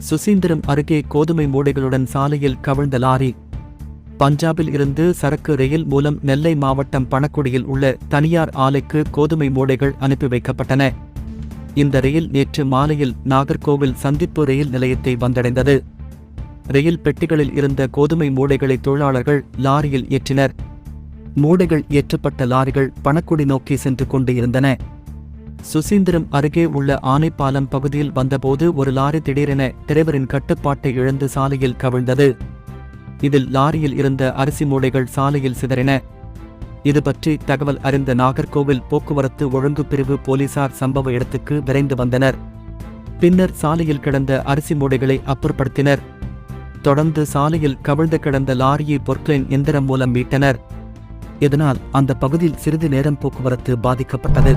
சுசீந்திரம் அருகே கோதுமை மூடைகளுடன் சாலையில் கவிழ்ந்த லாரி. பஞ்சாபில் இருந்து சரக்கு ரயில் மூலம் நெல்லை மாவட்டம் பணக்குடியில் உள்ள தனியார் ஆலைக்கு கோதுமை மூடைகள் அனுப்பி வைக்கப்பட்டன. இந்த ரயில் நேற்று மாலையில் நாகர்கோவில் சந்திப்பு ரயில் நிலையத்தை வந்தடைந்தது. ரயில் பெட்டிகளில் இருந்த கோதுமை மூடைகளை தொழிலாளர்கள் லாரியில் ஏற்றினர். மூடைகள் ஏற்றப்பட்ட லாரிகள் பணக்குடி நோக்கி சென்று கொண்டு இருந்தன. சுசீந்திரம் அருகே உள்ள ஆனைப்பாலம் பகுதியில் வந்தபோது ஒரு லாரி திடீரென டிரைவரின் கட்டுப்பாட்டை இழந்து சாலையில் கவிழ்ந்தது. இதில் லாரியில் இருந்த அரிசி மூடைகள் சாலையில் சிதறின. இதுபற்றி தகவல் அறிந்த நாகர்கோவில் போக்குவரத்து ஒழுங்கு பிரிவு போலீசார் சம்பவ இடத்துக்கு விரைந்து வந்தனர். பின்னர் சாலையில் கிடந்த அரிசி மூடைகளை அப்புறப்படுத்தினர். தொடர்ந்து சாலையில் கவிழ்ந்து கிடந்த லாரியை பொர்க்லைன் எந்திரம் மூலம் மீட்டனர். இதனால் அந்த பகுதியில் சிறிது நேரம் போக்குவரத்து பாதிக்கப்பட்டது.